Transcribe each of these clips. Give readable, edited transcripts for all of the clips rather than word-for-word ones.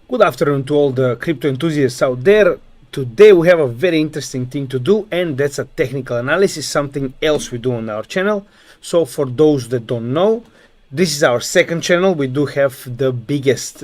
Good afternoon to all the crypto enthusiasts out there. Today we have a very interesting thing to do, and that's a technical analysis, something else we do on our channel. So for those that don't know, this is our second channel. We do have the biggest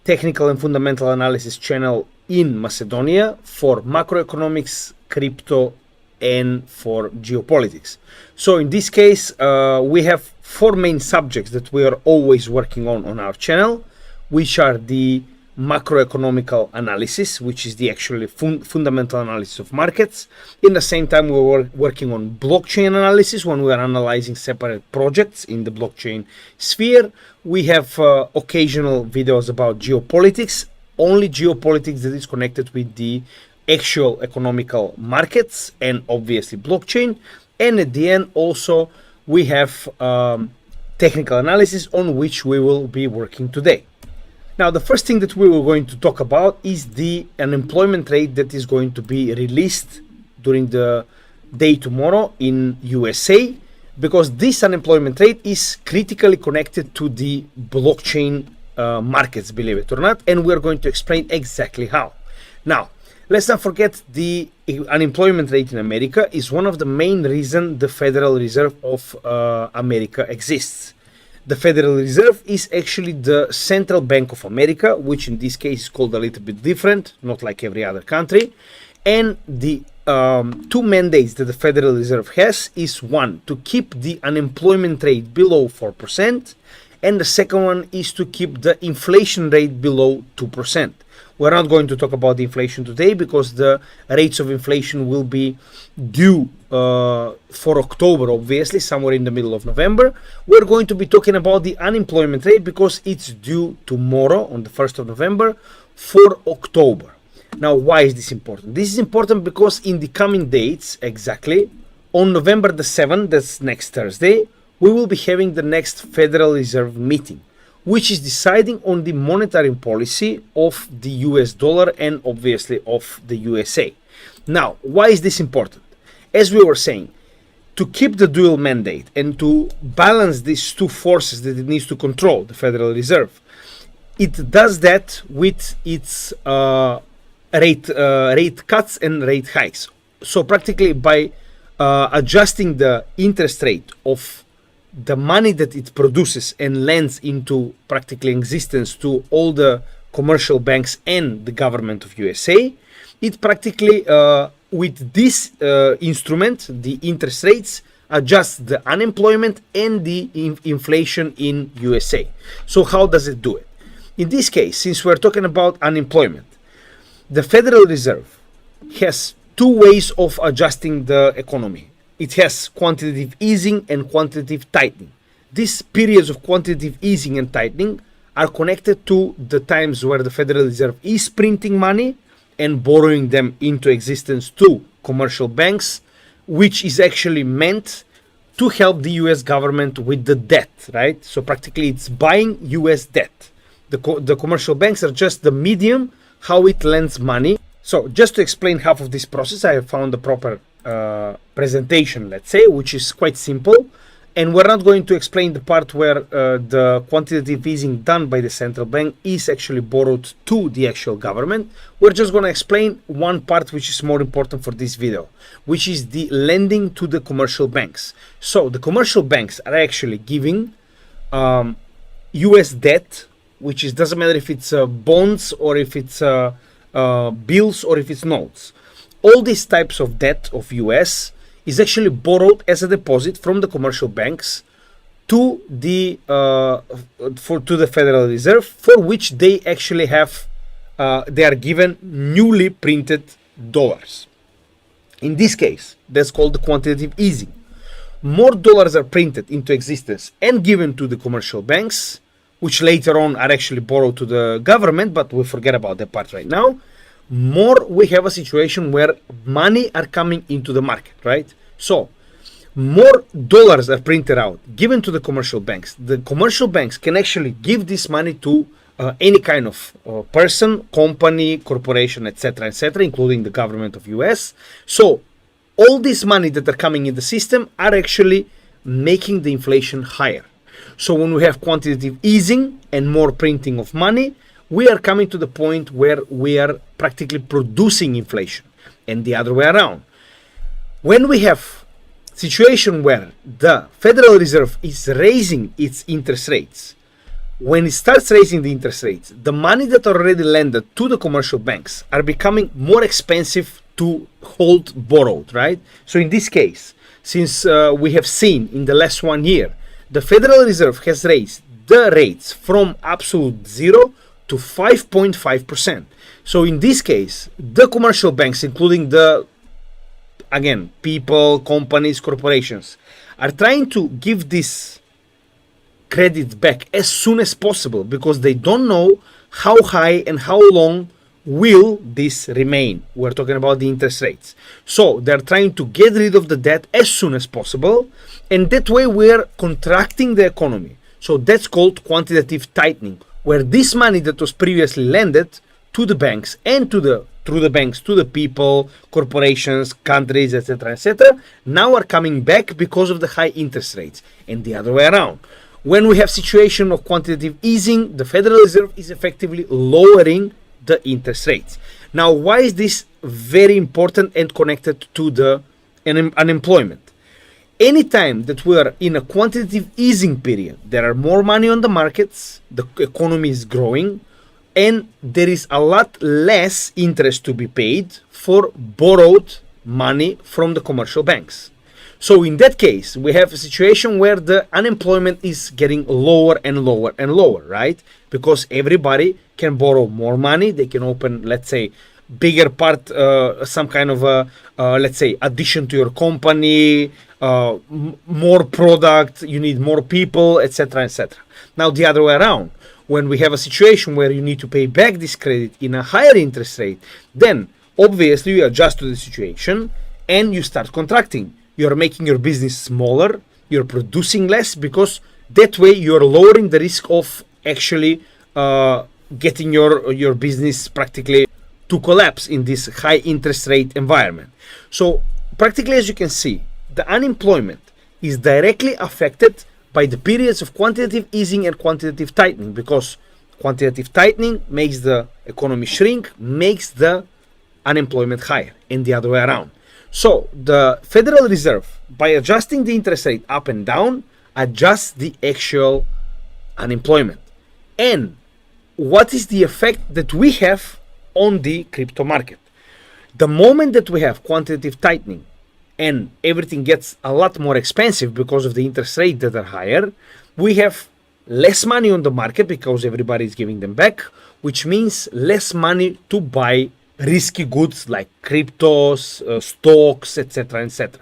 technical and fundamental analysis channel in Macedonia for macroeconomics, crypto, and for geopolitics. So in this case, we have four main subjects that we are always working on our channel, which are the macroeconomical analysis, which is the actually fundamental analysis of markets. In the same time, we were working on blockchain analysis when we are analyzing separate projects in the blockchain sphere. We have occasional videos about geopolitics, only geopolitics that is connected with the actual economical markets and obviously blockchain. And at the end also we have technical analysis on which we will be working today. Now, the first thing that we were going to talk about is the unemployment rate that is going to be released during the day tomorrow in USA, because this unemployment rate is critically connected to the blockchain markets, believe it or not, and we're going to explain exactly how. Now, let's not forget the unemployment rate in America is one of the main reasons the Federal Reserve of America exists. The Federal Reserve is actually the Central Bank of America, which in this case is called a little bit different, not like every other country. And the two mandates that the Federal Reserve has is one, to keep the unemployment rate below 4%, and the second one is to keep the inflation rate below 2%. We're not going to talk about the inflation today because the rates of inflation will be due for October, obviously, somewhere in the middle of November. We're going to be talking about the unemployment rate because it's due tomorrow on the 1st of November for October. Now, why is this important? This is important because in the coming dates, exactly, on November the 7th, that's next Thursday, we will be having the next Federal Reserve meeting, which is deciding on the monetary policy of the US dollar and obviously of the USA. Now, why is this important? As we were saying, to keep the dual mandate and to balance these two forces that it needs to control, the Federal Reserve, it does that with its rate cuts and rate hikes. So practically by adjusting the interest rate of the money that it produces and lends into practically existence to all the commercial banks and the government of USA, it practically, with this instrument, the interest rates, adjusts the unemployment and the inflation in USA. So how does it do it? In this case, since we're talking about unemployment, the Federal Reserve has two ways of adjusting the economy. It has quantitative easing and quantitative tightening. These periods of quantitative easing and tightening are connected to the times where the Federal Reserve is printing money and borrowing them into existence to commercial banks, which is actually meant to help the US government with the debt, right? So practically it's buying US debt. The commercial banks are just the medium how it lends money. So just to explain half of this process, I have found a proper presentation, let's say, which is quite simple, and we're not going to explain the part where the quantitative easing done by the central bank is actually borrowed to the actual government. We're just going to explain one part which is more important for this video, which is the lending to the commercial banks. So the commercial banks are actually giving US debt, which is, doesn't matter if it's bonds or if it's bills or if it's notes. All these types of debt of US is actually borrowed as a deposit from the commercial banks to the Federal Reserve, for which they actually have they are given newly printed dollars. In this case, that's called the quantitative easing. More dollars are printed into existence and given to the commercial banks, which later on are actually borrowed to the government, but we forget about that part right now. More we have a situation where money are coming into the market, right? So more dollars are printed out, given to the commercial banks. The commercial banks can actually give this money to any kind of person, company, corporation, etc., including the government of US. So all this money that are coming in the system are actually making the inflation higher. So when we have quantitative easing and more printing of money, we are coming to the point where we are practically producing inflation, and the other way around. When we have situation where the Federal Reserve is raising its interest rates, when it starts raising the interest rates, the money that already lended to the commercial banks are becoming more expensive to hold borrowed, right? So in this case, since we have seen in the last 1 year, the Federal Reserve has raised the rates from absolute zero to 5.5%. So in this case, the commercial banks, including the, again, people, companies, corporations, are trying to give this credit back as soon as possible because they don't know how high and how long will this remain. We're talking about the interest rates. So they're trying to get rid of the debt as soon as possible, and that way we're contracting the economy. So that's called quantitative tightening, where this money that was previously lended to the banks and through the banks to the people, corporations, countries, etc., now are coming back because of the high interest rates, and the other way around. When we have situation of quantitative easing, the Federal Reserve is effectively lowering the interest rates. Now, why is this very important and connected to the unemployment? Anytime that we are in a quantitative easing period, there are more money on the markets, the economy is growing, and there is a lot less interest to be paid for borrowed money from the commercial banks. So in that case, we have a situation where the unemployment is getting lower and lower and lower, right? Because everybody can borrow more money. They can open, let's say, bigger part, some kind of a, let's say, addition to your company, more product, you need more people, etc., etc. Now, the other way around, when we have a situation where you need to pay back this credit in a higher interest rate, then obviously you adjust to the situation and you start contracting. You're making your business smaller, you're producing less, because that way you're lowering the risk of actually getting your business practically to collapse in this high interest rate environment. So practically, as you can see, the unemployment is directly affected by the periods of quantitative easing and quantitative tightening, because quantitative tightening makes the economy shrink, makes the unemployment higher, and the other way around. So the Federal Reserve, by adjusting the interest rate up and down, adjusts the actual unemployment. And what is the effect that we have on the crypto market? The moment that we have quantitative tightening and everything gets a lot more expensive because of the interest rate that are higher, we have less money on the market because everybody is giving them back, which means less money to buy risky goods like cryptos, stocks, etc., etc.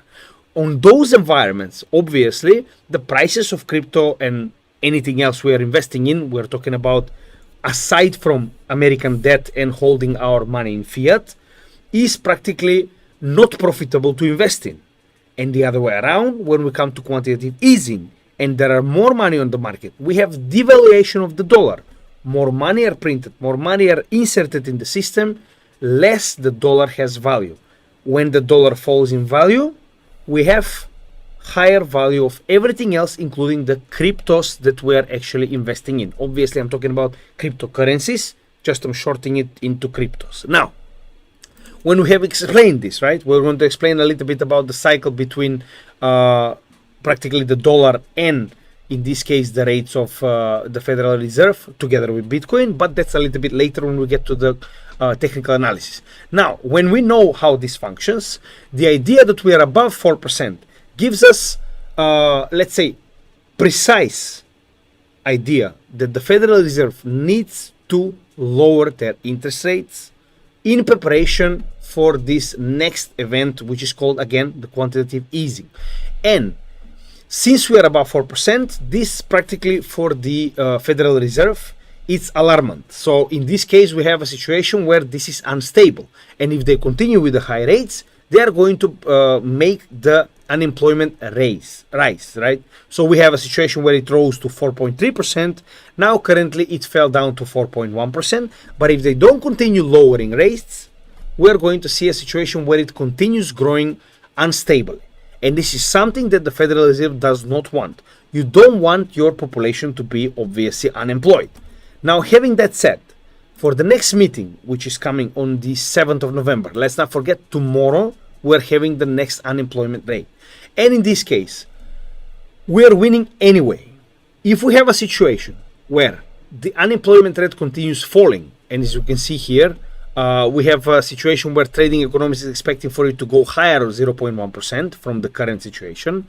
On those environments, obviously, the prices of crypto and anything else we are investing in, we're talking about aside from American debt and holding our money in fiat, is practically not profitable to invest in. And the other way around, when we come to quantitative easing and there are more money on the market, we have devaluation of the dollar. More money are printed, more money are inserted in the system, less the dollar has value. When the dollar falls in value, we have higher value of everything else, including the cryptos that we are actually investing in. Obviously, I'm talking about cryptocurrencies, just I'm shorting it into cryptos. Now, when we have explained this, right, we're going to explain a little bit about the cycle between practically the dollar and, in this case, the rates of the Federal Reserve together with Bitcoin, but that's a little bit later when we get to the technical analysis. Now, when we know how this functions, the idea that we are above 4% gives us, let's say, precise idea that the Federal Reserve needs to lower their interest rates in preparation for this next event, which is called, again, the quantitative easing. And since we are above 4%, this practically for the Federal Reserve, it's alarmant. So in this case, we have a situation where this is unstable. And if they continue with the high rates, they are going to make the unemployment rise, right? So we have a situation where it rose to 4.3%. Now currently it fell down to 4.1%. But if they don't continue lowering rates, we're going to see a situation where it continues growing unstably. And this is something that the Federal Reserve does not want. You don't want your population to be obviously unemployed. Now, having that said, For the next meeting, which is coming on the 7th of November, let's not forget tomorrow we're having the next unemployment rate. And in this case, we are winning anyway. If we have a situation where the unemployment rate continues falling, and as you can see here, we have a situation where trading economics is expecting for it to go higher, 0.1% from the current situation,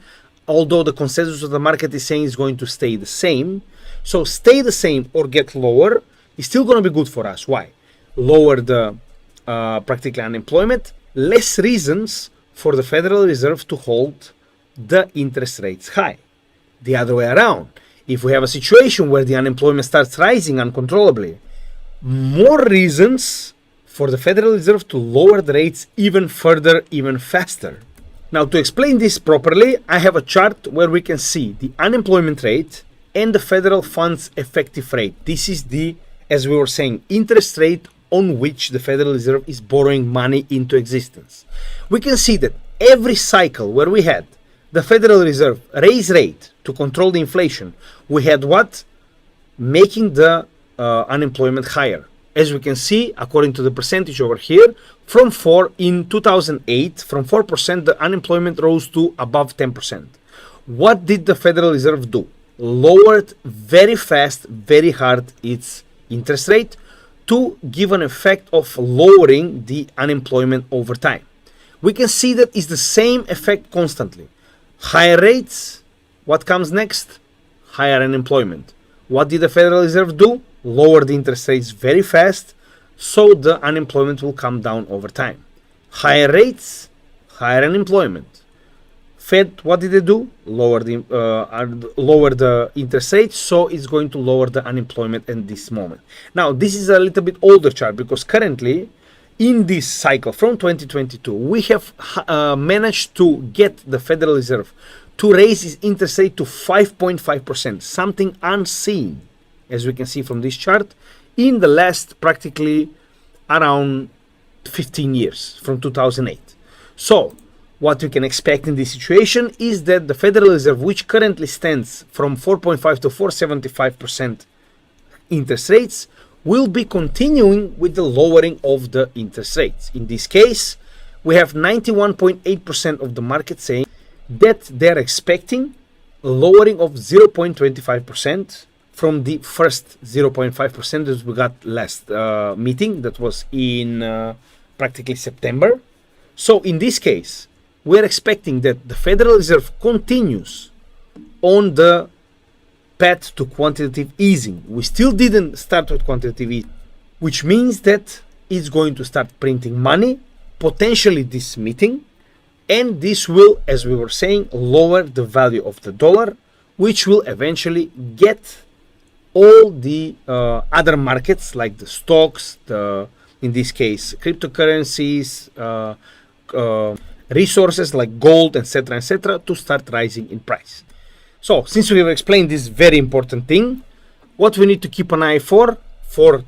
although the consensus of the market is saying it's going to stay the same. So stay the same or get lower is still going to be good for us. Why? Lower the practically unemployment, less reasons for the Federal Reserve to hold the interest rates high. The other way around, if we have a situation where the unemployment starts rising uncontrollably, more reasons for the Federal Reserve to lower the rates even further, even faster. Now, to explain this properly, I have a chart where we can see the unemployment rate and the federal funds effective rate. This is the, as we were saying, interest rate on which the Federal Reserve is borrowing money into existence. We can see that every cycle where we had the Federal Reserve raise rate to control the inflation, we had what? Making the unemployment higher. As we can see, according to the percentage over here, from 4 in 2008, from 4%, the unemployment rose to above 10%. What did the Federal Reserve do? Lowered very fast, very hard its interest rate to give an effect of lowering the unemployment over time. We can see that it's the same effect constantly. Higher rates, what comes next? Higher unemployment. What did the Federal Reserve do? Lower the interest rates very fast, so the unemployment will come down over time. Higher rates, higher unemployment. Fed, what did they do? Lower the interest rates, so it's going to lower the unemployment at this moment. Now, this is a little bit older chart because currently, in this cycle from 2022, we have managed to get the Federal Reserve to raise its interest rate to 5.5%, something unseen, as we can see from this chart, in the last practically around 15 years, from 2008. So, what we can expect in this situation is that the Federal Reserve, which currently stands from 4.5 to 4.75% interest rates, will be continuing with the lowering of the interest rates. In this case, we have 91.8% of the market saying that they're expecting a lowering of 0.25% from the first 0.5% that we got last meeting, that was in practically September. So in this case, we're expecting that the Federal Reserve continues on the path to quantitative easing. We still didn't start with quantitative easing, which means that it's going to start printing money, potentially this meeting, and this will, as we were saying, lower the value of the dollar, which will eventually get all the other markets like the stocks, in this case cryptocurrencies, resources like gold, etc., to start rising in price. So, since we have explained this very important thing, what we need to keep an eye for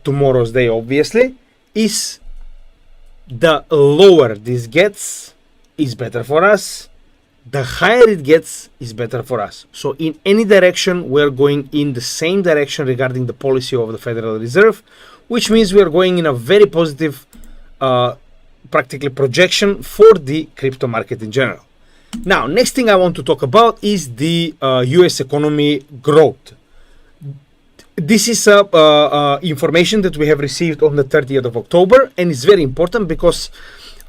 tomorrow's day, obviously, is the lower this gets is better for us, the higher it gets is better for us. So in any direction, we're going in the same direction regarding the policy of the Federal Reserve, which means we're going in a very positive practically projection for the crypto market in general. Now, next thing I want to talk about is the US economy growth. This is information that we have received on the 30th of October, and it's very important because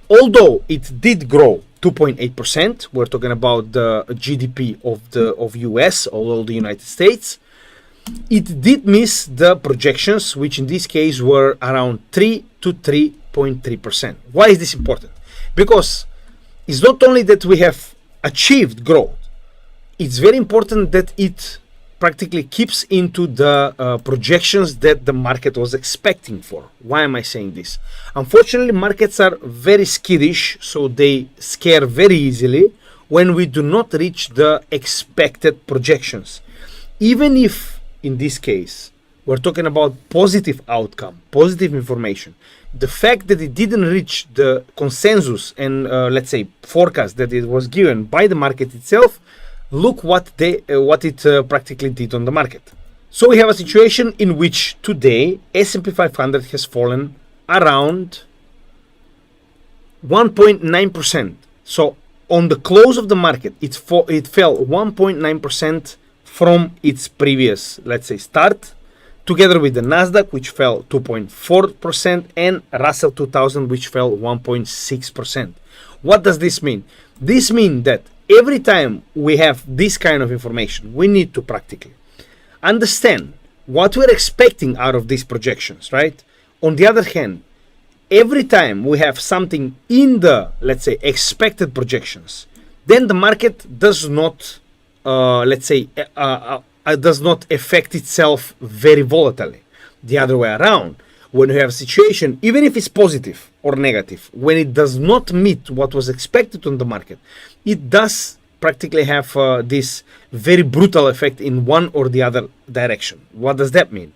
although it did grow 2.8%, we're talking about the GDP of US, all the United States, it did miss the projections, which in this case were around 3 to 3.3%. Why is this important? Because it's not only that we have achieved growth, it's very important that it practically keeps into the projections that the market was expecting for. Why am I saying this? Unfortunately, markets are very skittish, so they scare very easily when we do not reach the expected projections. Even if, in this case, we're talking about positive outcome, positive information, the fact that it didn't reach the consensus and, let's say, forecast that it was given by the market itself, look what it practically did on the market. So we have a situation in which today S&P 500 has fallen around 1.9%. So on the close of the market, it fell 1.9% from its previous, let's say, start, together with the Nasdaq, which fell 2.4%, and Russell 2000, which fell 1.6%. What does this mean? This means that every time we have this kind of information, we need to practically understand what we're expecting out of these projections, right? On the other hand, every time we have something in the, let's say, expected projections, then the market does not, does not affect itself very volatilely. The other way around, when you have a situation, even if it's positive or negative, when it does not meet what was expected on the market, it does practically have this very brutal effect in one or the other direction. What does that mean?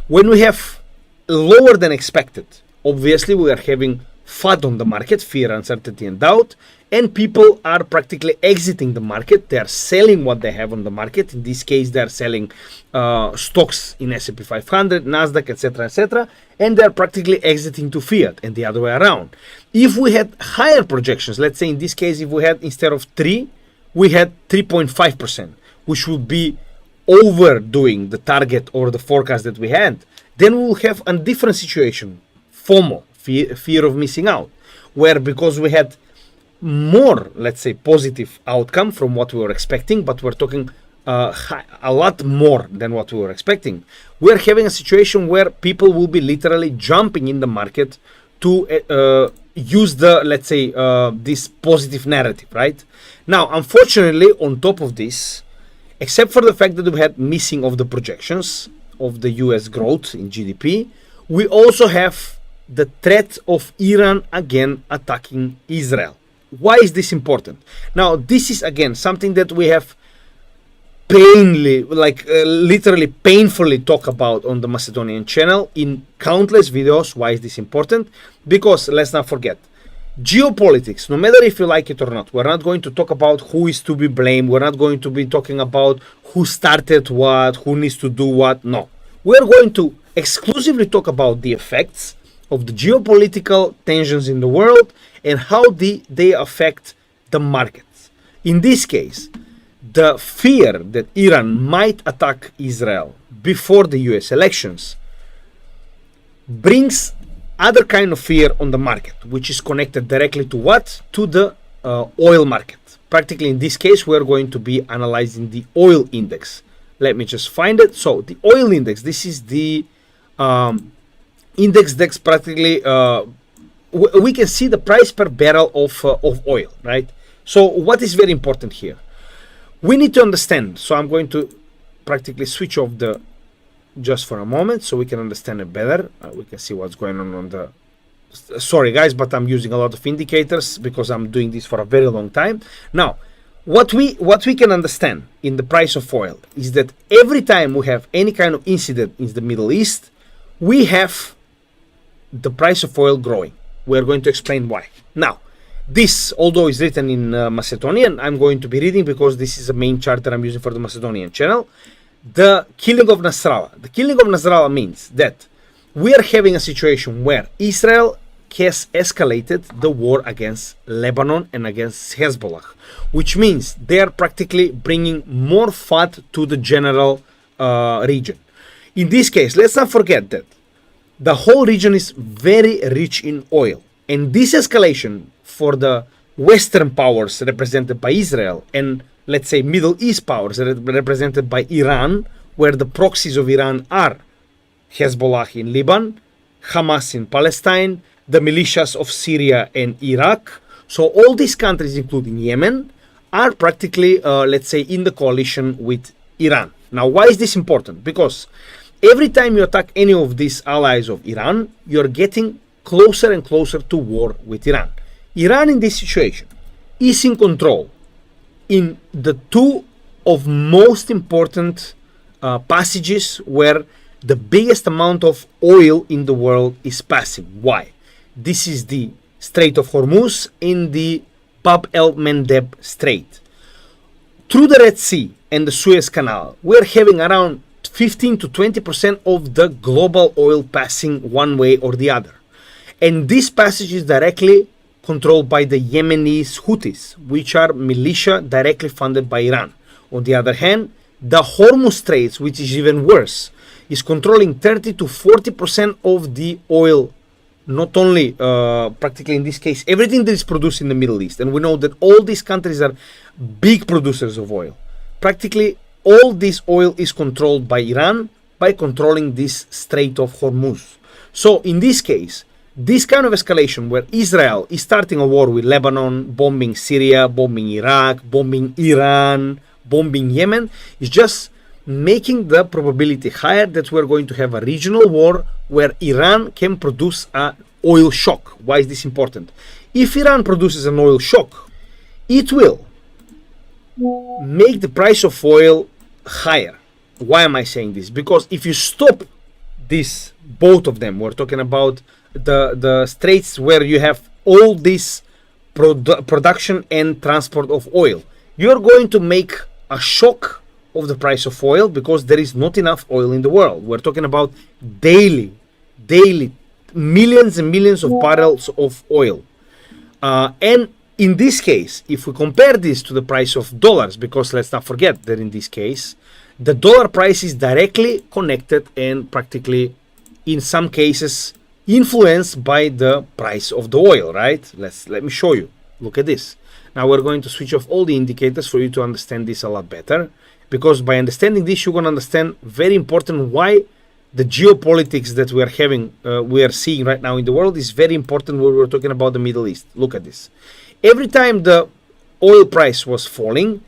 When we have lower than expected, obviously we are having FUD on the market, fear, uncertainty, and doubt, and people are practically exiting the market. They are selling what they have on the market. In this case, they are selling stocks in S&P 500, Nasdaq, etc., and they are practically exiting to fiat, and the other way around. If we had higher projections, let's say in this case, if we had instead of 3, we had 3.5%, which would be overdoing the target or the forecast that we had, then we will have a different situation. FOMO, fear of missing out, where because we had more, let's say, positive outcome from what we were expecting, but we're talking a lot more than what we were expecting, we're having a situation where people will be literally jumping in the market to use the, let's say, this positive narrative, right? Now, unfortunately, on top of this, except for the fact that we had missing of the projections of the US growth in GDP, we also have the threat of Iran again attacking Israel. Why is this important? Now, this is again something that we have literally painfully talk about on the Macedonian channel in countless videos. Why is this important? Because let's not forget, geopolitics, no matter if you like it or not, we're not going to talk about who is to be blamed. We're not going to be talking about who started what, who needs to do what. No, we're going to exclusively talk about the effects of the geopolitical tensions in the world and how they affect the markets. In this case, the fear that Iran might attack Israel before the US elections brings other kind of fear on the market, which is connected directly to what? To the oil market. Practically in this case, we're going to be analyzing the oil index. Let me just find it. So the oil index, this is the index that's practically, we can see the price per barrel of oil, right? So what is very important here? We need to understand. So I'm going to practically switch off the just for a moment so we can understand it better. We can see what's going on the, sorry guys, but I'm using a lot of indicators because I'm doing this for a very long time. Now, what we can understand in the price of oil is that every time we have any kind of incident in the Middle East, we have the price of oil growing. We're going to explain why. Now, this, although is written in Macedonian, I'm going to be reading because this is the main chart that I'm using for the Macedonian channel. The killing of Nasrallah. The killing of Nasrallah means that we are having a situation where Israel has escalated the war against Lebanon and against Hezbollah, which means they are practically bringing more FUD to the general region. In this case, let's not forget that the whole region is very rich in oil, and this escalation for the Western powers represented by Israel and, let's say, Middle East powers represented by Iran, where the proxies of Iran are Hezbollah in Lebanon, Hamas in Palestine, the militias of Syria and Iraq. So all these countries, including Yemen, are practically, let's say, in the coalition with Iran. Now, why is this important? Because every time you attack any of these allies of Iran, you're getting closer and closer to war with Iran. Iran in this situation is in control in the two of most important passages where the biggest amount of oil in the world is passing. Why? This is the Strait of Hormuz in the Bab el-Mandeb Strait. Through the Red Sea and the Suez Canal, we're having around 15 to 20% of the global oil passing one way or the other. And this passage is directly controlled by the Yemenis Houthis, which are militia directly funded by Iran. On the other hand, the Hormuz Straits, which is even worse, is controlling 30 to 40% of the oil, not only practically in this case, everything that is produced in the Middle East. And we know that all these countries are big producers of oil. Practically all this oil is controlled by Iran by controlling this Strait of Hormuz. So in this case, this kind of escalation where Israel is starting a war with Lebanon, bombing Syria, bombing Iraq, bombing Iran, bombing Yemen, is just making the probability higher that we're going to have a regional war where Iran can produce an oil shock. Why is this important? If Iran produces an oil shock, it will make the price of oil higher. Why am I saying this? Because if you stop this, both of them, we're talking about the straits where you have all this production and transport of oil, you're going to make a shock of the price of oil because there is not enough oil in the world. We're talking about daily millions and millions of barrels of oil. And in this case, if we compare this to the price of dollars, because let's not forget that in this case, the dollar price is directly connected and practically in some cases influenced by the price of the oil, right? Let me show you. Look at this. Now we're going to switch off all the indicators for you to understand this a lot better, because by understanding this, you're going to understand very important why the geopolitics that we are having, we are seeing right now in the world is very important when we're talking about the Middle East. Look at this. Every time the oil price was falling,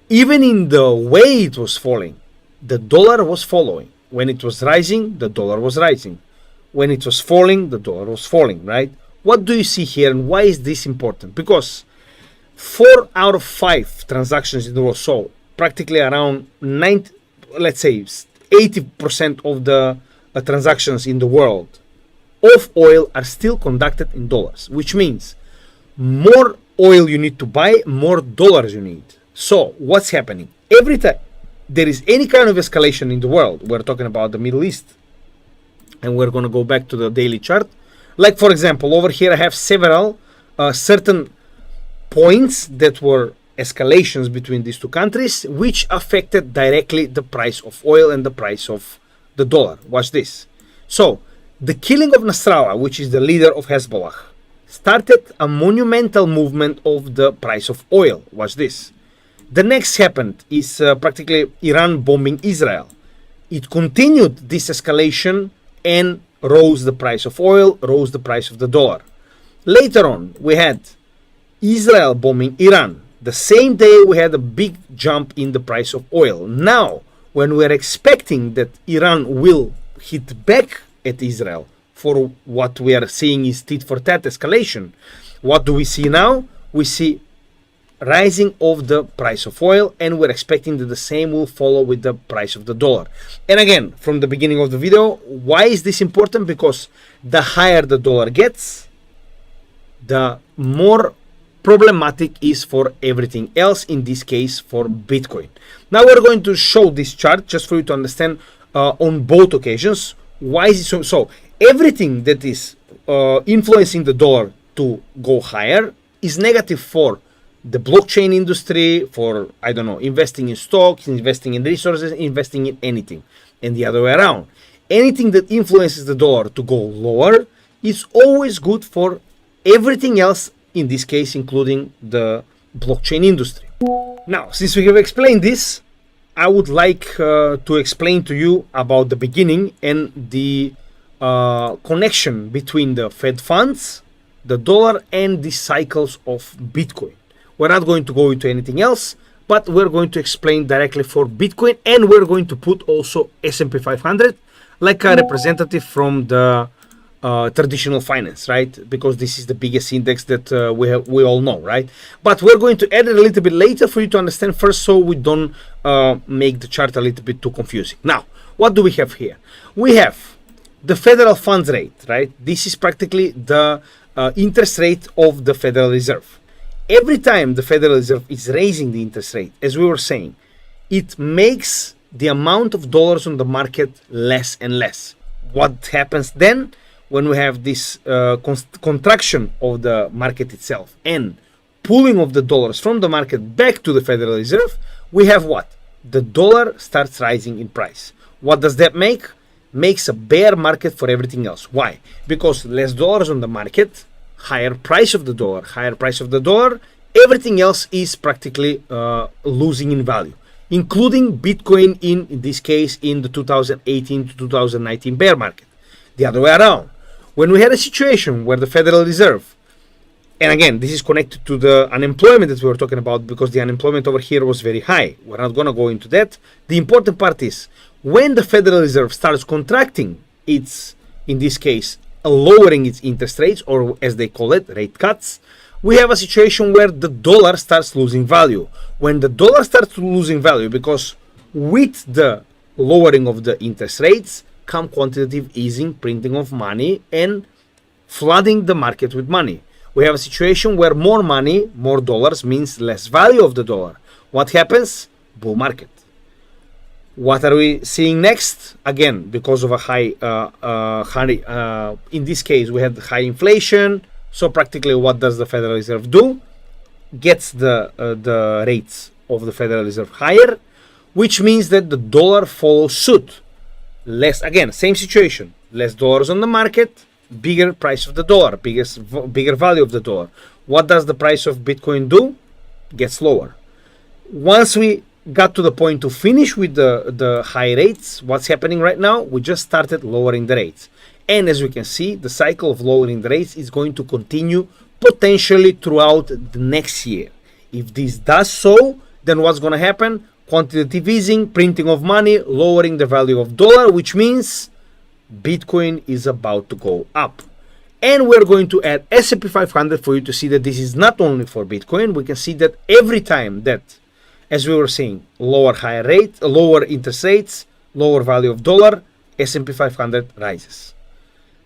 even in the way it was falling, the dollar was following. When it was rising, the dollar was rising. When it was falling, the dollar was falling, right? What do you see here and why is this important? Because 4 out of 5 transactions in the world, so practically around 90, let's say 80% of the transactions in the world of oil are still conducted in dollars, which means more oil you need to buy, more dollars you need. So what's happening? Every time there is any kind of escalation in the world, we're talking about the Middle East, and we're going to go back to the daily chart. Like for example, over here I have several certain points that were escalations between these two countries, which affected directly the price of oil and the price of the dollar. Watch this. So the killing of Nasrallah, which is the leader of Hezbollah, started a monumental movement of the price of oil. Watch this. The next happened is practically Iran bombing Israel. It continued this escalation and rose the price of oil, rose the price of the dollar. Later on, we had Israel bombing Iran. The same day, we had a big jump in the price of oil. Now, when we're expecting that Iran will hit back at Israel for what we are seeing is tit for tat escalation, what do we see now? We see rising of the price of oil, and we're expecting that the same will follow with the price of the dollar. And again, from the beginning of the video, why is this important? Because the higher the dollar gets, the more problematic is for everything else, in this case for Bitcoin. Now we're going to show this chart just for you to understand on both occasions why is it so. So everything that is influencing the dollar to go higher is negative for the blockchain industry, for, I don't know, investing in stocks, investing in resources, investing in anything. And the other way around, anything that influences the dollar to go lower is always good for everything else, in this case including the blockchain industry. Now, since we have explained this, I would like to explain to you about the beginning and the connection between the Fed funds, the dollar, and the cycles of Bitcoin. We're not going to go into anything else, but we're going to explain directly for Bitcoin, and we're going to put also S&P 500 like a representative from the traditional finance, right? Because this is the biggest index that we all know, right? But we're going to add it a little bit later for you to understand first, so we don't make the chart a little bit too confusing. Now, what do we have here? We have the federal funds rate, right? This is practically the interest rate of the Federal Reserve. Every time the Federal Reserve is raising the interest rate, as we were saying, it makes the amount of dollars on the market less and less. What happens then when we have this contraction of the market itself and pulling of the dollars from the market back to the Federal Reserve? We have what? The dollar starts rising in price. What does that make? Makes a bear market for everything else. Why? Because less dollars on the market, higher price of the dollar, everything else is practically losing in value, including Bitcoin in this case in the 2018 to 2019 bear market. The other way around, when we had a situation where the Federal Reserve, and again, this is connected to the unemployment that we were talking about, because the unemployment over here was very high. We're not going to go into that. The important part is when the Federal Reserve starts contracting its, in this case, lowering its interest rates, or as they call it, rate cuts, we have a situation where the dollar starts losing value. When the dollar starts losing value, because with the lowering of the interest rates come quantitative easing, printing of money, and flooding the market with money. We have a situation where more money, more dollars means less value of the dollar. What happens? Bull market. What are we seeing next? Again, because of a high, in this case, we had high inflation. So practically, what does the Federal Reserve do? Gets the rates of the Federal Reserve higher, which means that the dollar follows suit. Less, again, same situation. Less dollars on the market, bigger price of the dollar, bigger value of the dollar. What does the price of Bitcoin do? Gets lower. Once we got to the point to finish with the high rates, what's happening right now? We just started lowering the rates. And as we can see, the cycle of lowering the rates is going to continue potentially throughout the next year. If this does so, then what's going to happen? Quantitative easing, printing of money, lowering the value of dollar, which means Bitcoin is about to go up. And we're going to add S&P 500 for you to see that this is not only for Bitcoin. We can see that every time that, as we were saying, lower interest rates, lower value of dollar, S&P 500 rises.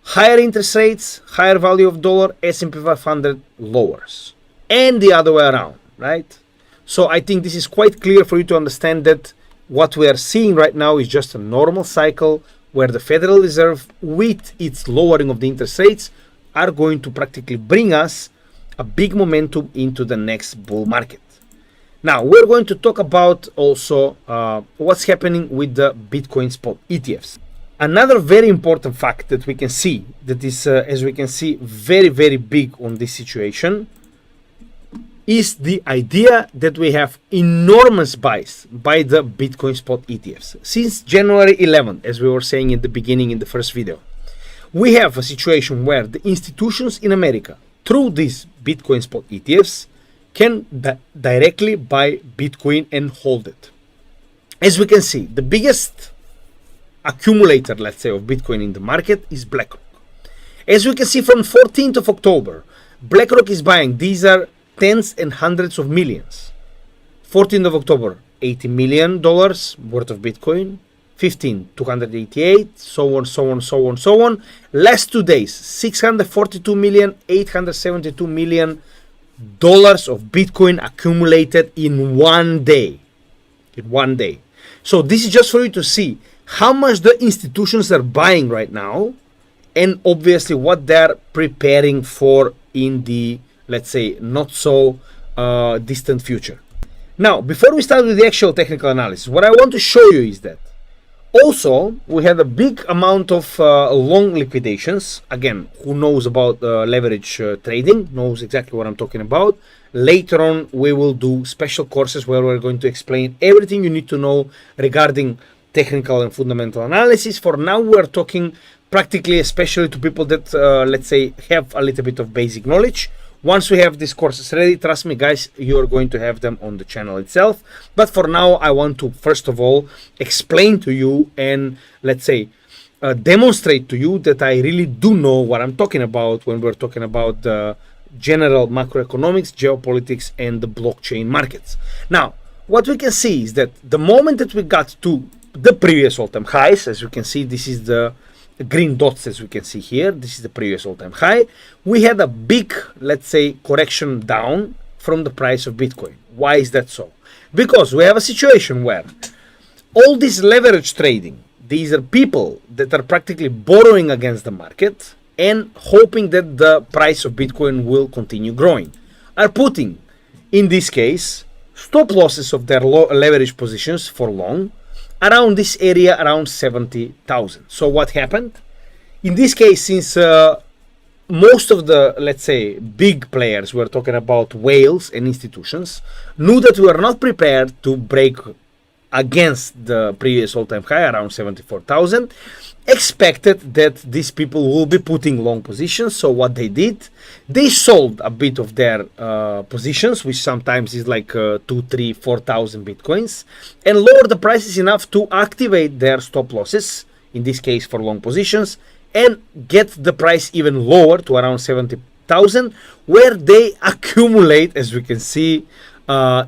Higher interest rates, higher value of dollar, S&P 500 lowers. And the other way around, right? So I think this is quite clear for you to understand that what we are seeing right now is just a normal cycle where the Federal Reserve, with its lowering of the interest rates, are going to practically bring us a big momentum into the next bull market. Now, we're going to talk about also what's happening with the Bitcoin spot ETFs. Another very important fact that we can see, that is, as we can see, very, very big on this situation, is the idea that we have enormous buys by the Bitcoin spot ETFs. Since January 11th, as we were saying in the beginning in the first video, we have a situation where the institutions in America, through these Bitcoin spot ETFs, can directly buy Bitcoin and hold it. As we can see, the biggest accumulator, let's say, of Bitcoin in the market is BlackRock. As we can see, from 14th of October, BlackRock is buying. These are tens and hundreds of millions. 14th of October, $80 million worth of Bitcoin. 15, 288, so on, so on, so on, so on. Last 2 days, 642 million, 872 million dollars of Bitcoin accumulated in 1 day. In 1 day. So this is just for you to see how much the institutions are buying right now, and obviously what they're preparing for in the, let's say, not so distant future. Now, before we start with the actual technical analysis, what I want to show you is that also we had a big amount of long liquidations. Again, who knows about leverage trading knows exactly what I'm talking about. Later on, we will do special courses where we're going to explain everything you need to know regarding technical and fundamental analysis. For now, we're talking practically, especially to people that, let's say, have a little bit of basic knowledge. Once we have these courses ready, trust me, guys, you're going to have them on the channel itself. But for now, I want to, first of all, explain to you and, let's say, demonstrate to you that I really do know what I'm talking about when we're talking about the general macroeconomics, geopolitics, and the blockchain markets. Now, what we can see is that the moment that we got to the previous all-time highs, as you can see, this is the green dots, as we can see here, this is the previous all-time high. We had a big, let's say, correction down from the price of Bitcoin. Why is that so? Because we have a situation where All this leverage trading, these are people that are practically borrowing against the market and hoping that the price of Bitcoin will continue growing, are putting, in this case, stop losses of their leverage positions for long around this area, around 70,000. So what happened? In this case, since most of the, let's say, big players, we're talking about whales and institutions, knew that we were not prepared to break against the previous all-time high around 74,000, expected that these people will be putting long positions. So what they did, they sold a bit of their positions, which sometimes is like 2, 3, 4,000 Bitcoins, and lower the prices enough to activate their stop losses, in this case for long positions, and get the price even lower to around 70,000, where they accumulate, as we can see,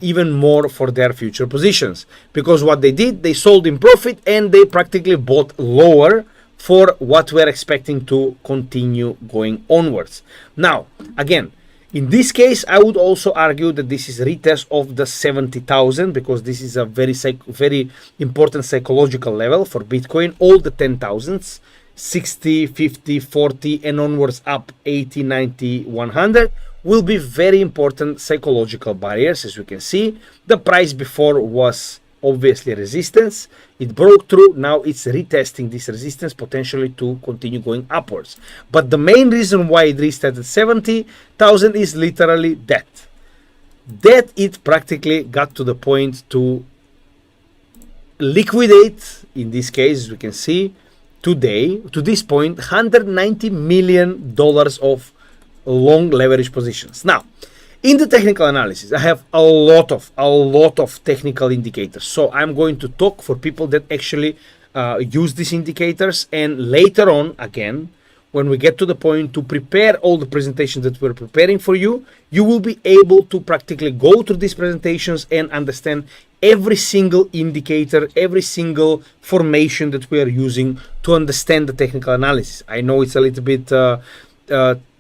even more for their future positions. Because what they did, they sold in profit and they practically bought lower for what we're expecting to continue going onwards. Now, again, in this case, I would also argue that this is a retest of the 70,000, because this is a very important psychological level for Bitcoin. All the 10,000s, 60, 50, 40, and onwards up 80, 90, 100 will be very important psychological barriers. As you can see, the price before was obviously resistance. It broke through. Now it's retesting this resistance potentially to continue going upwards. But the main reason why it restarted 70,000 is literally that it practically got to the point to liquidate, in this case, as we can see, today, to this point, $190 million of long leverage positions. Now, in the technical analysis, I have a lot of technical indicators. So I'm going to talk for people that actually use these indicators, and later on, again, when we get to the point to prepare all the presentations that we're preparing for you, you will be able to practically go through these presentations and understand every single indicator, every single formation that we are using to understand the technical analysis. I know it's a little bit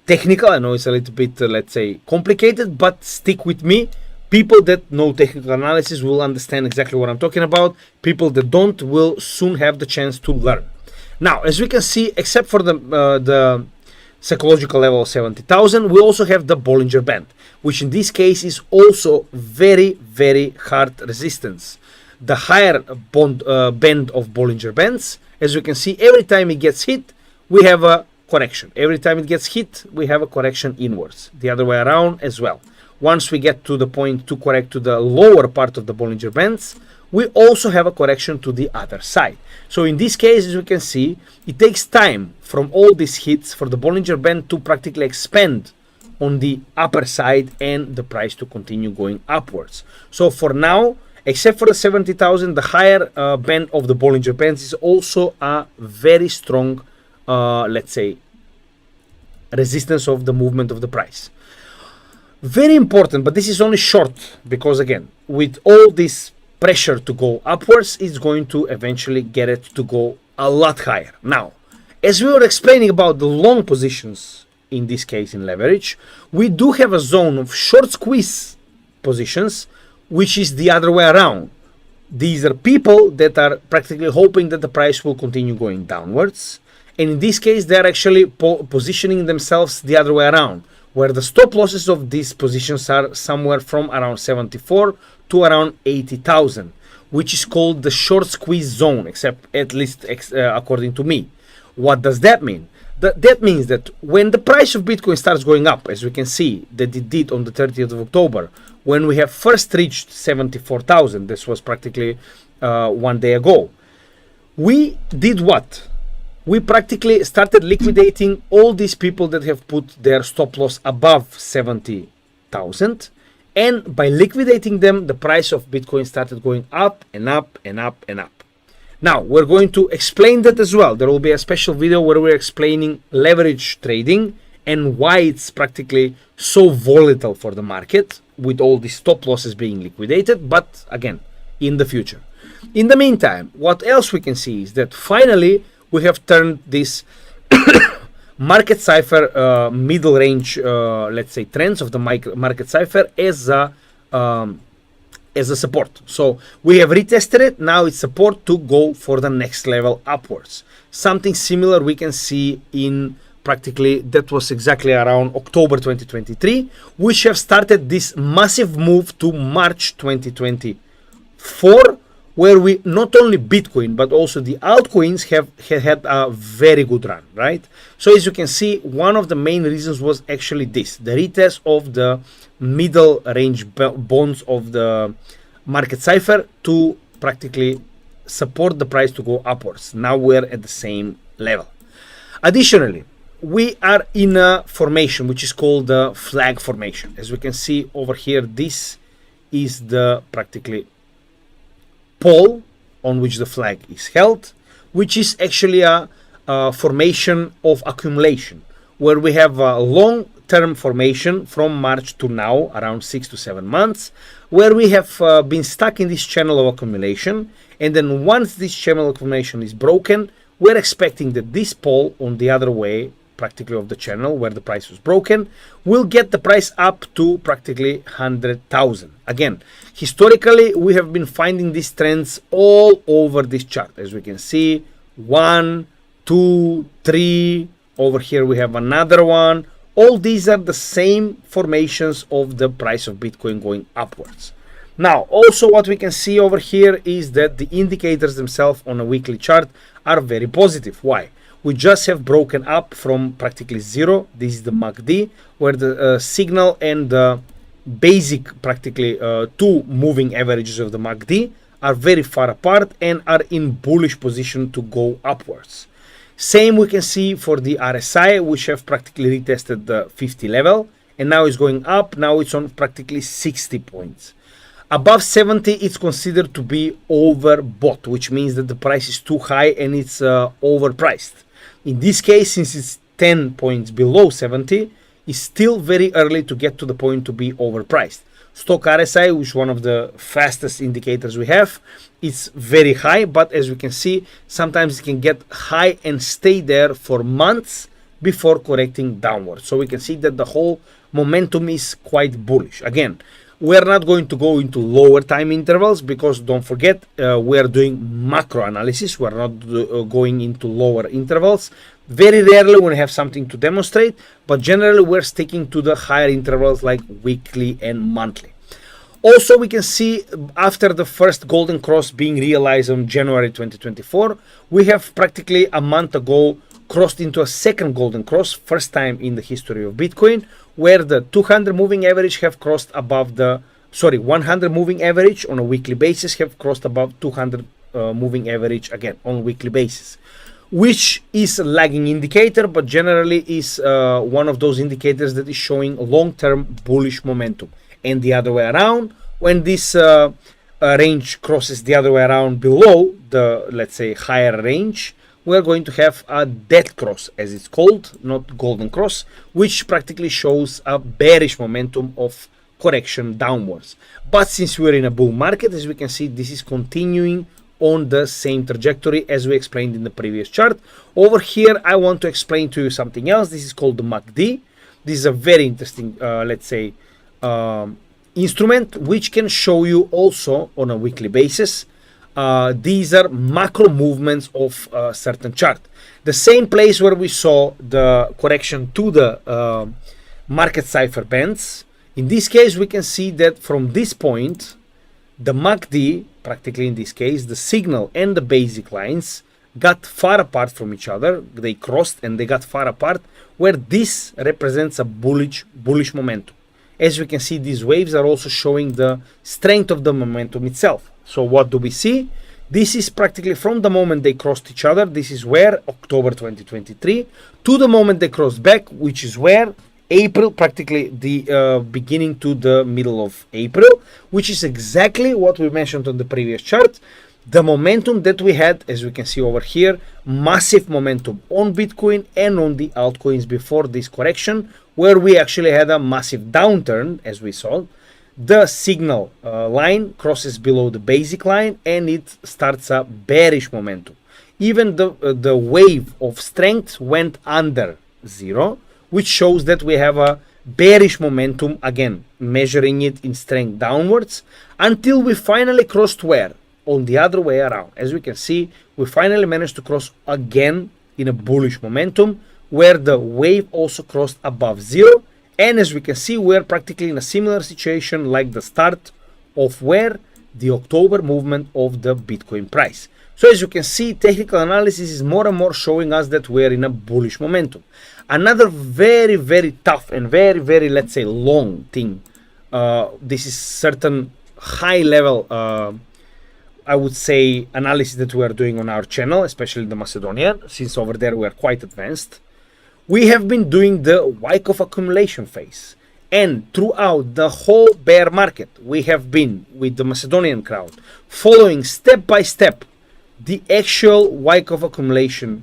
technical, I know it's a little bit, let's say, complicated, but stick with me. People that know technical analysis will understand exactly what I'm talking about. People that don't will soon have the chance to learn. Now, as we can see, except for the psychological level of 70,000, we also have the Bollinger Band, which in this case is also very hard resistance. The higher band of Bollinger Bands, as you can see, every time it gets hit, we have a correction. Every time it gets hit, we have a correction inwards. The other way around as well. Once we get to the point to correct to the lower part of the Bollinger Bands, we also have a correction to the other side. So in this case, as you can see, it takes time from all these hits for the Bollinger Band to practically expand on the upper side and the price to continue going upwards. So for now, except for the 70,000, the higher band of the Bollinger Bands is also a very strong, let's say, resistance of the movement of the price. Very important, but this is only short, because again, with all this pressure to go upwards, it's going to eventually get it to go a lot higher. Now, as we were explaining about the long positions, in this case in leverage, we do have a zone of short squeeze positions, which is the other way around. These are people that are practically hoping that the price will continue going downwards, and in this case they're actually positioning themselves the other way around, where the stop losses of these positions are somewhere from around 74 to around 80,000, which is called the short squeeze zone, except at least according to me. What does that mean? That means that when the price of Bitcoin starts going up, as we can see that it did on the 30th of October, when we have first reached 74,000, this was practically 1 day ago, we did what? We practically started liquidating all these people that have put their stop loss above 70,000, and by liquidating them, the price of Bitcoin started going up and up and up and up. Now, we're going to explain that as well. There will be a special video where we're explaining leverage trading and why it's practically so volatile for the market with all these stop losses being liquidated, but again, in the future. In the meantime, what else we can see is that finally we have turned this market cipher middle range, let's say, trends of the market cipher as a as a support. So we have retested it. Now it's support to go for the next level upwards. Something similar we can see in practically, that was exactly around October 2023, which have started this massive move to March 2024, where we not only Bitcoin but also the altcoins have had a very good run, right? So as you can see, one of the main reasons was actually this, the retest of the middle range bonds of the market cipher to practically support the price to go upwards. Now we're at the same level. Additionally, we are in a formation which is called the flag formation. As we can see over here, this is the practically pole on which the flag is held, which is actually a formation of accumulation, where we have a long-term formation from March to now, around 6 to 7 months, where we have been stuck in this channel of accumulation. And then once this channel of accumulation is broken, we're expecting that this pole on the other way, practically of the channel where the price was broken, will get the price up to practically 100,000. Again, historically, we have been finding these trends all over this chart. As we can see, 1, 2, 3, over here we have another one. All these are the same formations of the price of Bitcoin going upwards. Now, also what we can see over here is that the indicators themselves on a weekly chart are very positive. Why? We just have broken up from practically zero. This is the MACD, where the signal and the basic practically two moving averages of the MACD are very far apart and are in bullish position to go upwards. Same we can see for the RSI, which have practically retested the 50 level and now is going up. Now it's on practically 60 points. Above 70, it's considered to be overbought, which means that the price is too high and it's overpriced. In this case, since it's 10 points below 70, it's still very early to get to the point to be overpriced. Stock RSI, which is one of the fastest indicators we have, it's very high, but as we can see, sometimes it can get high and stay there for months before correcting downward. So we can see that the whole momentum is quite bullish. Again, we're not going to go into lower time intervals because don't forget, we are doing macro analysis. We're not going into lower intervals. Very rarely when we have something to demonstrate, but generally we're sticking to the higher intervals like weekly and monthly. Also, we can see after the first golden cross being realized on January 2024, we have practically a month ago crossed into a second golden cross, first time in the history of Bitcoin, where the 200 moving average have crossed above the, 100 moving average on a weekly basis have crossed above 200 moving average again on a weekly basis, which is a lagging indicator, but generally is one of those indicators that is showing long-term bullish momentum. And the other way around, when this range crosses the other way around below the, let's say, higher range, we're going to have a dead cross, as it's called, not golden cross, which practically shows a bearish momentum of correction downwards. But since we're in a bull market, as we can see, this is continuing on the same trajectory as we explained in the previous chart. Over here, I want to explain to you something else. This is called the MACD. This is a very interesting, let's say, instrument, which can show you also on a weekly basis. These are macro movements of a certain chart. The same place where we saw the correction to the market cipher bands. In this case, we can see that from this point, the MACD, practically in this case, the signal and the basic lines got far apart from each other. They crossed and they got far apart, where this represents a bullish momentum. As we can see, these waves are also showing the strength of the momentum itself. So what do we see? This is practically from the moment they crossed each other. This is where October 2023 to the moment they crossed back, which is where April, practically the beginning to the middle of April, which is exactly what we mentioned on the previous chart. The momentum that we had, as we can see over here, massive momentum on Bitcoin and on the altcoins before this correction, where we actually had a massive downturn, as we saw. The signal line crosses below the basic line and it starts a bearish momentum. Even the wave of strength went under zero, which shows that we have a bearish momentum, again measuring it in strength downwards, until we finally crossed where? On the other way around. As we can see, we finally managed to cross again in a bullish momentum, where the wave also crossed above zero. And as we can see, we're practically in a similar situation like the start of where the October movement of the Bitcoin price. So as you can see, technical analysis is more and more showing us that we're in a bullish momentum. Another very, very tough and very, very, let's say, long thing. This is certain high level, I would say, analysis that we are doing on our channel, especially the Macedonian, since over there we are quite advanced. We have been doing the Wyckoff accumulation phase. And throughout the whole bear market, we have been, with the Macedonian crowd, following step by step the actual Wyckoff accumulation.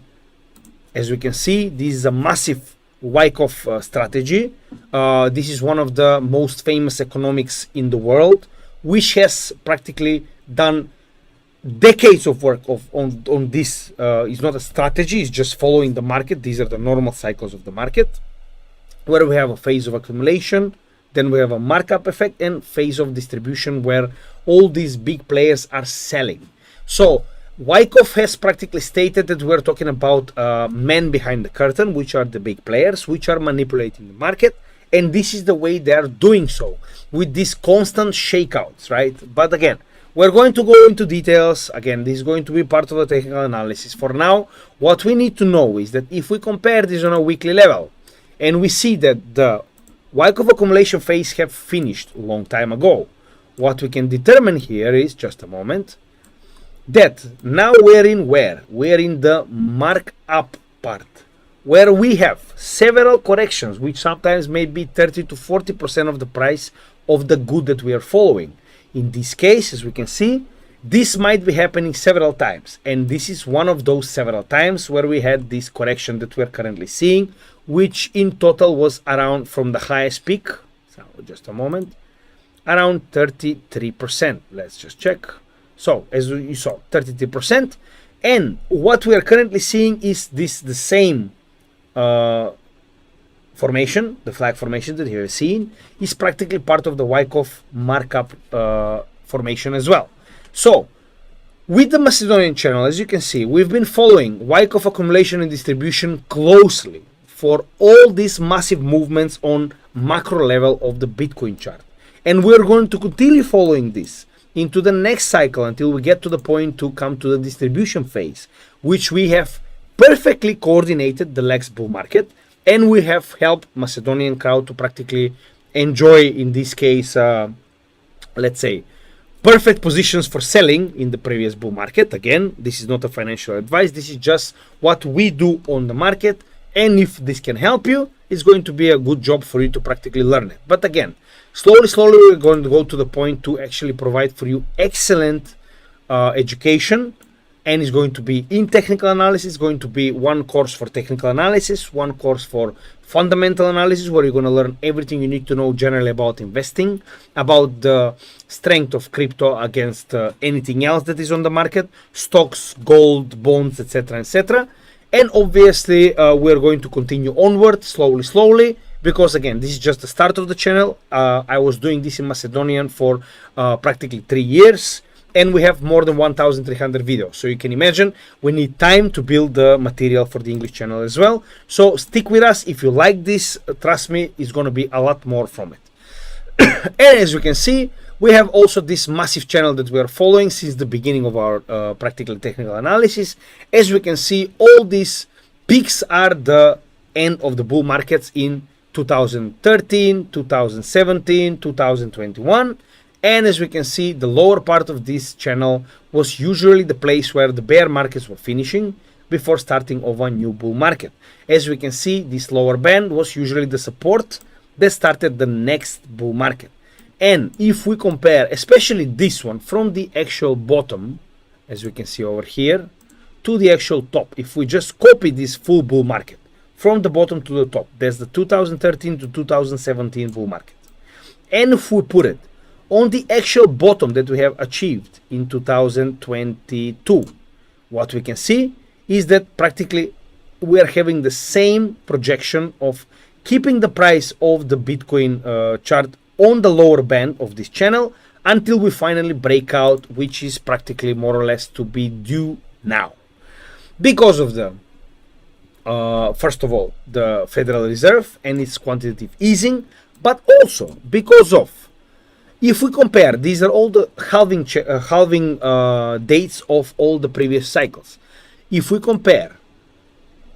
As we can see, this is a massive Wyckoff strategy. This is one of the most famous economics in the world, which has practically done decades of work on this. It's not a strategy, it's just following the market. These are the normal cycles of the market, where we have a phase of accumulation, then we have a markup effect, and phase of distribution, where all these big players are selling. So Wyckoff has practically stated that we're talking about men behind the curtain, which are the big players, which are manipulating the market, and this is the way they are doing so, with these constant shakeouts, right? But again, we're going to go into details. Again, this is going to be part of the technical analysis. For now, what we need to know is that if we compare this on a weekly level, and we see that the Wyckoff accumulation phase have finished a long time ago, what we can determine here is, just a moment, that now we're in where? We're in the markup part, where we have several corrections, which sometimes may be 30 to 40% of the price of the good that we are following. In this case, as we can see, this might be happening several times, and this is one of those several times where we had this correction that we're currently seeing, which in total was around, from the highest peak, so just a moment, around 33%. Let's just check. So as you saw, 33%, and what we are currently seeing is this, the same formation, the flag formation that you have seen, is practically part of the Wyckoff markup formation as well. So with the Macedonian channel, as you can see, we've been following Wyckoff accumulation and distribution closely for all these massive movements on macro level of the Bitcoin chart, and we're going to continue following this into the next cycle until we get to the point to come to the distribution phase, which we have perfectly coordinated the next bull market, and we have helped Macedonian crowd to practically enjoy, in this case, let's say, perfect positions for selling in the previous bull market. Again, this is not a financial advice, this is just what we do on the market, and if this can help you, it's going to be a good job for you to practically learn it. But again, slowly we're going to go to the point to actually provide for you excellent education, and it's going to be in technical analysis, going to be one course for technical analysis, one course for fundamental analysis, where you're going to learn everything you need to know generally about investing, about the strength of crypto against anything else that is on the market, stocks, gold, bonds, etc., etc. And obviously we're going to continue onward slowly, because again, this is just the start of the channel. I was doing this in Macedonian for practically 3 years, and we have more than 1,300 videos. So you can imagine we need time to build the material for the English channel as well. So stick with us. If you like this, trust me, it's going to be a lot more from it. And as you can see, we have also this massive channel that we are following since the beginning of our practical technical analysis. As we can see, all these peaks are the end of the bull markets in 2013, 2017, 2021. And as we can see, the lower part of this channel was usually the place where the bear markets were finishing before starting of a new bull market. As we can see, this lower band was usually the support that started the next bull market. And if we compare, especially this one, from the actual bottom, as we can see over here, to the actual top, if we just copy this full bull market from the bottom to the top, there's the 2013 to 2017 bull market. And if we put it on the actual bottom that we have achieved in 2022, what we can see is that practically we are having the same projection of keeping the price of the Bitcoin chart on the lower band of this channel until we finally break out, which is practically more or less to be due now. Because of the, first of all, the Federal Reserve and its quantitative easing, but also because of, if we compare, these are all the halving dates of all the previous cycles. If we compare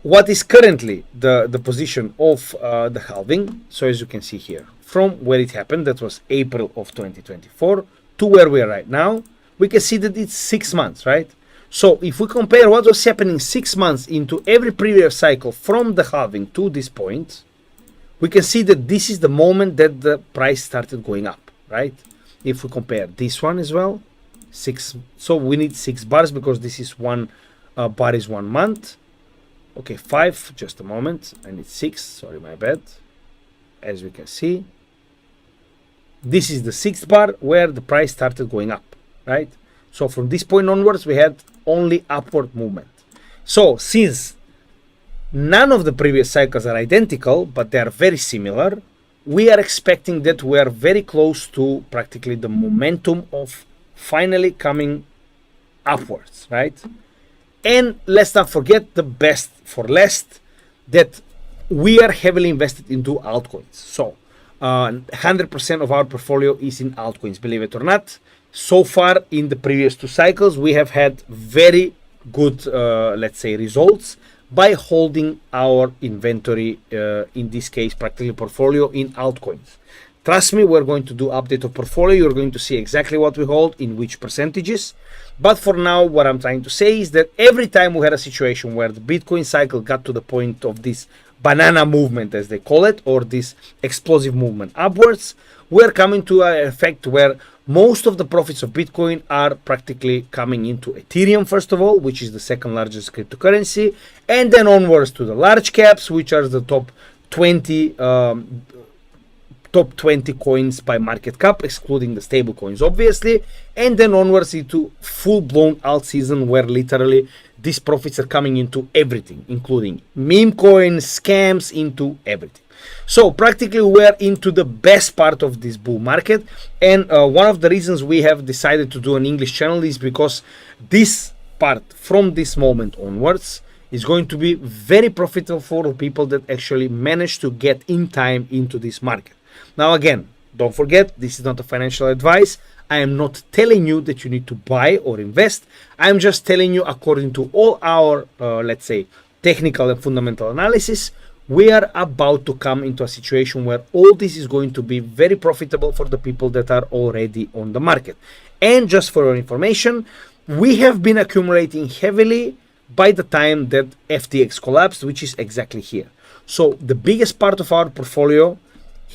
what is currently the position of the halving, so as you can see here, from where it happened, that was April of 2024, to where we are right now, we can see that it's 6 months, right? So if we compare what was happening 6 months into every previous cycle from the halving to this point, we can see that this is the moment that the price started going up, right? If we compare this one as well, so we need 6 bars because this is one bar is 1 month. Okay, 5, just a moment, I need 6, sorry, my bad. As we can see, this is the 6th bar where the price started going up, right? So from this point onwards, we had only upward movement. So since none of the previous cycles are identical, but they are very similar, we are expecting that we are very close to practically the momentum of finally coming upwards, right? And let's not forget the best for last, that we are heavily invested into altcoins. So 100% of our portfolio is in altcoins, believe it or not. So far in the previous 2 cycles, we have had very good, let's say, results by holding our inventory, in this case, practically portfolio in altcoins. Trust me, we're going to do update of portfolio. You're going to see exactly what we hold in which percentages. But for now, what I'm trying to say is that every time we had a situation where the Bitcoin cycle got to the point of this banana movement, as they call it, or this explosive movement upwards, we're coming to an effect where most of the profits of Bitcoin are practically coming into Ethereum, first of all, which is the second largest cryptocurrency, and then onwards to the large caps, which are the top 20 coins by market cap, excluding the stable coins, obviously, and then onwards into full-blown alt season where literally these profits are coming into everything, including meme coins, scams, into everything. So practically we're into the best part of this bull market, and one of the reasons we have decided to do an English channel is because this part from this moment onwards is going to be very profitable for people that actually manage to get in time into this market. Now again, don't forget, this is not a financial advice. I am not telling you that you need to buy or invest. I'm just telling you, according to all our, let's say, technical and fundamental analysis, we are about to come into a situation where all this is going to be very profitable for the people that are already on the market. And just for your information, we have been accumulating heavily by the time that FTX collapsed, which is exactly here. So the biggest part of our portfolio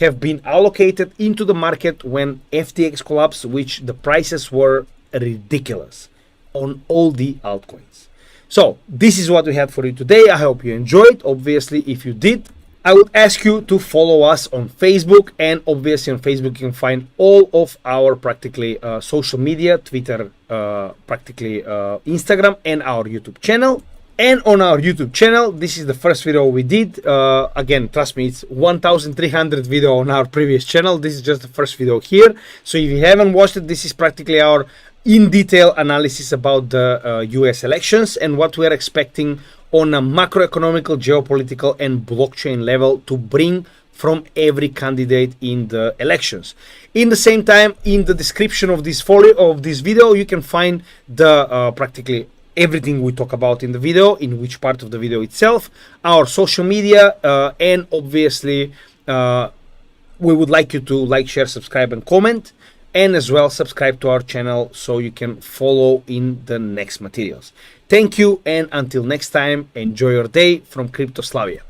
have been allocated into the market when FTX collapsed, which the prices were ridiculous on all the altcoins. So this is what we had for you today. I hope you enjoyed. Obviously, if you did, I would ask you to follow us on Facebook, and obviously on Facebook you can find all of our practically social media, Twitter, practically Instagram, and our YouTube channel. And on our YouTube channel, this is the first video we did. Again, trust me, it's 1,300 video on our previous channel. This is just the first video here. So if you haven't watched it, this is practically our in-detail analysis about the US elections and what we're expecting on a macroeconomical, geopolitical, and blockchain level to bring from every candidate in the elections. In the same time, in the description of this video, you can find the practically everything we talk about in the video, in which part of the video itself, our social media, and obviously we would like you to like, share, subscribe, and comment, and as well subscribe to our channel so you can follow in the next materials. Thank you, and until next time, enjoy your day from Crypto Slavia.